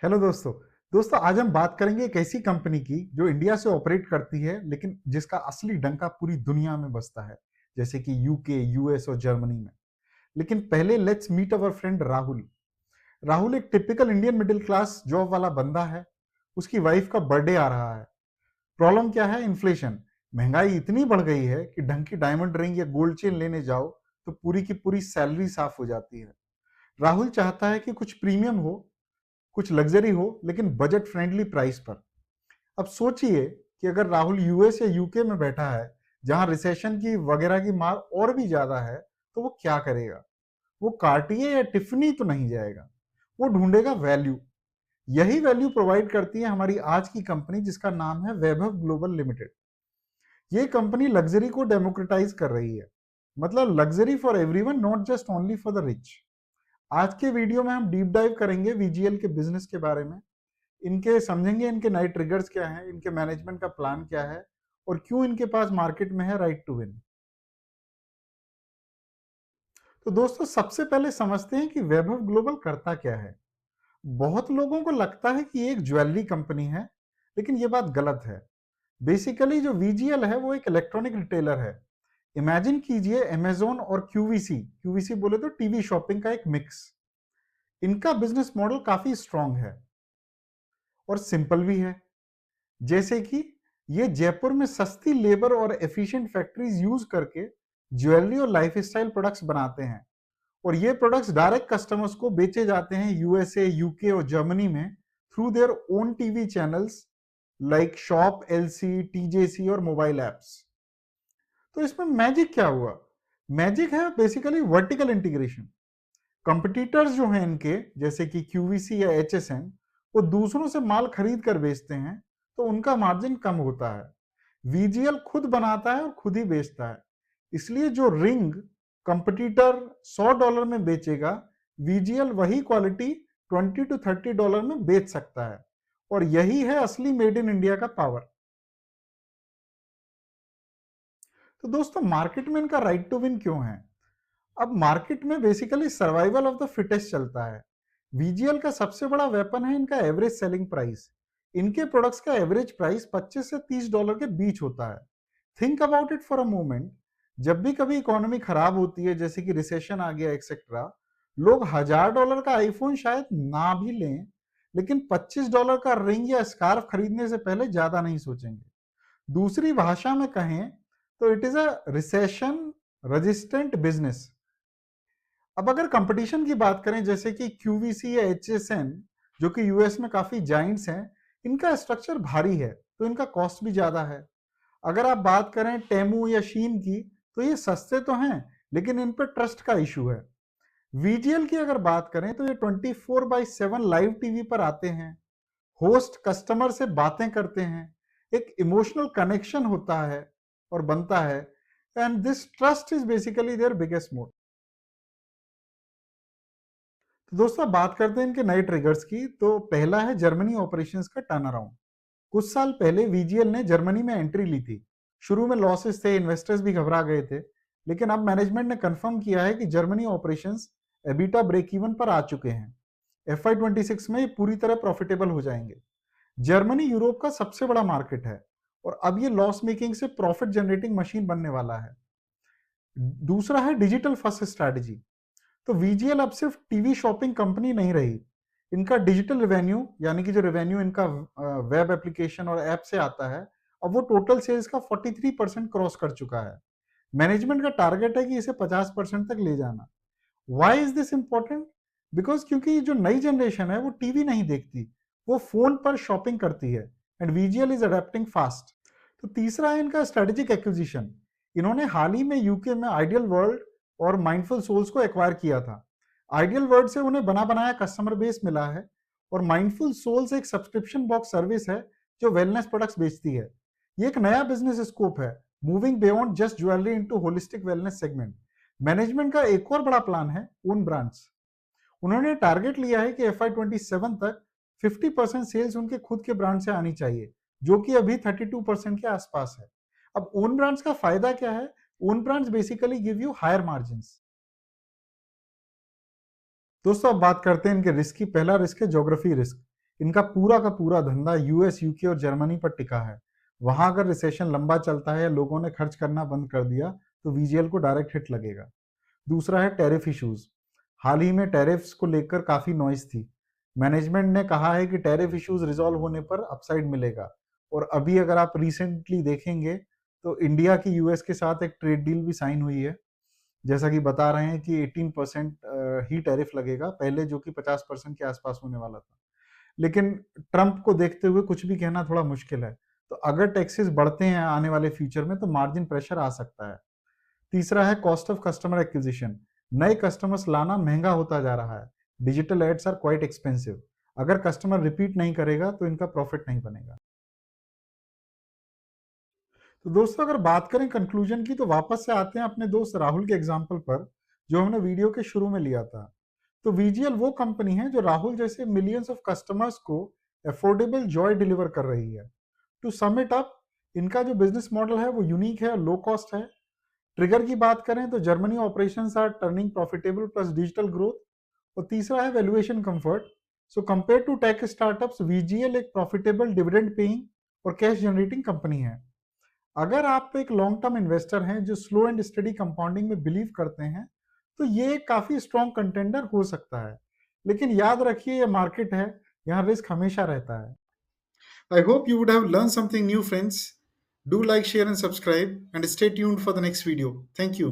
Hello दोस्तों। आज हम बात करेंगे एक ऐसी कंपनी की जो इंडिया से ऑपरेट करती है लेकिन जिसका असली डंका पूरी दुनिया में बजता है, जैसे कि यूके, यूएस और जर्मनी में। लेकिन पहले let's meet our friend Rahul. Rahul एक typical Indian middle class job वाला बंदा है। उसकी वाइफ का बर्थडे आ रहा है। प्रॉब्लम क्या है? इन्फ्लेशन। महंगाई इतनी बढ़ गई है कि ढंग की डायमंड रिंग या गोल्ड चेन लेने जाओ तो पूरी की पूरी सैलरी साफ हो जाती है। राहुल चाहता है कि कुछ प्रीमियम हो, कुछ लग्जरी हो, लेकिन बजट फ्रेंडली प्राइस पर। अब सोचिए कि अगर राहुल यूएस या यूके में बैठा है, जहां रिसेशन की वगैरह की मार और भी ज्यादा है, तो वो क्या करेगा? वो कार्टिए या टिफनी तो नहीं जाएगा, वो ढूंढेगा वैल्यू। यही वैल्यू प्रोवाइड करती है हमारी आज की कंपनी, जिसका नाम है वैभव ग्लोबल लिमिटेड। ये कंपनी लग्जरी को डेमोक्रेटाइज कर रही है, मतलब luxury for everyone, not just only for the rich. आज के वीडियो में हम डीप डाइव करेंगे वीजीएल के बिजनेस के बारे में। इनके समझेंगे इनके नए ट्रिगर्स क्या हैं, इनके मैनेजमेंट का प्लान क्या है, और क्यों इनके पास मार्केट में है राइट टू विन। तो दोस्तों, सबसे पहले समझते हैं कि वैभव ग्लोबल करता क्या है। बहुत लोगों को लगता है कि ये एक ज्वेलरी कंपनी है, लेकिन ये बात गलत है। बेसिकली जो वीजीएल है वो एक इलेक्ट्रॉनिक रिटेलर है। इमेजिन कीजिए अमेजोन और क्यूवीसी, क्यूवीसी बोले तो टीवी शॉपिंग का एक मिक्स। इनका बिजनेस मॉडल काफी स्ट्रांग है और सिंपल भी है। जैसे कि ये जयपुर में सस्ती लेबर और एफिशिएंट फैक्ट्रीज यूज करके ज्वेलरी और लाइफस्टाइल प्रोडक्ट्स बनाते हैं, और ये प्रोडक्ट्स डायरेक्ट कस्टमर्स को बेचे जाते हैं यूएसए, यूके और जर्मनी में through their own TV channels like shop, LC, TJC और मोबाइल एप्स। तो इसमें मैजिक क्या हुआ? मैजिक है बेसिकली वर्टिकल इंटीग्रेशन। कंपटीटर्स जो हैं इनके, जैसे कि क्यूवीसी या एचएसएन, वो दूसरों से माल खरीद कर बेचते हैं, तो उनका मार्जिन कम होता है। वीजीएल खुद बनाता है और खुद ही बेचता है, इसलिए जो रिंग कंपटीटर $100 में बेचेगा, वीजीएल वही क्वालिटी $20 to $30 में बेच सकता है। और यही है असली मेड इन इंडिया का पावर। तो दोस्तों, मार्केट में इनका राइट टू विन क्यों है? अब मार्केट में basically survival of the fittest चलता है। वीजीएल का सबसे बड़ा वेपन है इनका एवरेज सेलिंग प्राइस। इनके प्रोडक्ट्स का एवरेज प्राइस $25 से $30 के बीच होता है। Think about it for a moment. जब भी कभी इकोनॉमी खराब होती है, जैसे कि रिसेशन आ गया एक्सेट्रा, लोग $1000 का आईफोन शायद ना भी लें, लेकिन $25 का रिंग या स्कार्फ खरीदने से पहले ज्यादा नहीं सोचेंगे। दूसरी भाषा में कहें तो it is a recession resistant business. अब अगर कंपटीशन की बात करें, जैसे कि क्यूवीसी या एचएसएन, जो कि यूएस में काफी जाइंट्स हैं, इनका स्ट्रक्चर भारी है तो इनका कॉस्ट भी ज्यादा है। अगर आप बात करें टेमू या शीन की, तो ये सस्ते तो हैं, लेकिन इन पर ट्रस्ट का इशू है। वीजीएल की अगर बात करें तो ये 24/7 लाइव टीवी पर आते हैं, होस्ट कस्टमर से बातें करते हैं, एक इमोशनल कनेक्शन होता है और बनता है, and this trust is basically their biggest मोट। तो दोस्तों, बात करते हैं इनके नए ट्रिगर्स की। तो पहला है जर्मनी ऑपरेशंस का टर्न अराउंड। कुछ साल पहले वीजीएल ने जर्मनी में एंट्री ली थी। शुरू में लॉसेस थे, इन्वेस्टर्स भी घबरा गए थे, लेकिन अब मैनेजमेंट ने कंफर्म किया है कि Germany operations EBITDA break even पर आ चुके हैं। FY26 में ये पूरी तरह प्रॉफिटेबल हो जाएंगे। जर्मनी यूरोप का सबसे बड़ा मार्केट है, और अब ये लॉस मेकिंग से प्रॉफिट जनरेटिंग मशीन बनने वाला है। दूसरा है डिजिटल फर्स्ट स्ट्रैटेजी। तो वीजीएल अब सिर्फ टीवी शॉपिंग कंपनी नहीं रही। इनका डिजिटल रेवेन्यू, यानी कि जो रेवेन्यू इनका वेब एप्लीकेशन और ऐप से आता है, अब वो टोटल सेल्स का 43% क्रॉस कर चुका है। मैनेजमेंट का टारगेट है कि इसे 50% तक ले जाना। Why is this important? Because क्योंकि जो नई जनरेशन है वो टीवी नहीं देखती, वो फोन पर शॉपिंग करती है, and VGL is adapting fast. तो तीसरा है इनका स्ट्रेटेजिक एक्विजिशन। इन्होंने हाल ही में यूके में आइडियल वर्ल्ड और माइंडफुल सोल्स को एक्वायर किया था। आइडियल वर्ल्ड से उन्हें बना बनाया कस्टमर बेस मिला है, और माइंडफुल सोल्स एक सब्सक्रिप्शन बॉक्स सर्विस है जो वेलनेस प्रोडक्ट्स बेचती है। ये एक नया बिजनेस स्कोप है, moving beyond just jewellery into holistic wellness segment. Management का एक और बड़ा प्लान है ओन ब्रांड्स। उन्होंने टारगेट लिया है कि FY27 तक 50% सेल्स उनके खुद के ब्रांड से आनी चाहिए, जो कि अभी 32% के आसपास है। अब ओन ब्रांड्स का फायदा क्या है? Own brands basically give you hire margins. दोस्तों, अब बात करते हैं इनके रिस्क की। पहला रिस्क है ज्योग्राफी रिस्क। इनका पूरा का पूरा धंधा यूएस, यूके और जर्मनी पर टिका है। वहां अगर रिसेशन लंबा चलता है या लोगों ने खर्च करना बंद कर दिया तो वीजीएल को डायरेक्ट हिट लगेगा। दूसरा है टैरिफ इश्यूज। हाल ही में टैरिफ्स को लेकर काफी नॉइज थी। मैनेजमेंट ने कहा है कि टैरिफ इश्यूज रिजॉल्व होने पर अपसाइड मिलेगा। और अभी अगर आप रिसेंटली देखेंगे तो इंडिया की यूएस के साथ एक ट्रेड डील भी साइन हुई है। जैसा कि बता रहे हैं कि 18% ही टैरिफ लगेगा, पहले जो कि 50% के आसपास होने वाला था। लेकिन ट्रंप को देखते हुए कुछ भी कहना थोड़ा मुश्किल है। तो अगर टैक्सेस बढ़ते हैं आने वाले फ्यूचर में तो मार्जिन प्रेशर आ सकता है। तीसरा है कॉस्ट ऑफ कस्टमर एक्विजिशन। नए कस्टमर्स लाना महंगा होता जा रहा है। Digital ads are quite expensive. अगर कस्टमर रिपीट नहीं करेगा तो इनका प्रॉफिट नहीं बनेगा। तो दोस्तों अगर बात करें कंक्लूजन की तो वापस से आते हैं अपने दोस्त राहुल के एग्जाम्पल पर, जो हमने वीडियो के शुरू में लिया था। तो वीजीएल वो कंपनी है जो राहुल जैसे मिलियंस ऑफ कस्टमर्स को अफोर्डेबल जॉय डिलीवर कर रही है। टू सम इट अप, इनका जो बिजनेस मॉडल है वो यूनिक है और लो कॉस्ट है। ट्रिगर की बात करें तो Germany operations are turning profitable plus digital growth. और तीसरा है valuation comfort. So compare to tech startups, VGL एक प्रॉफिटेबल, डिविडेंड पेइंग और कैश जनरेटिंग कंपनी है। अगर आप एक लॉन्ग टर्म इन्वेस्टर हैं जो स्लो एंड स्टडी कंपाउंडिंग में बिलीव करते हैं तो ये एक काफी स्ट्रॉन्ग कंटेंडर हो सकता है। लेकिन याद रखिए ये मार्केट है, यहाँ रिस्क हमेशा रहता है। I hope you would have learned something new, friends. Do like, share, and subscribe, and stay tuned for the next video. Thank you.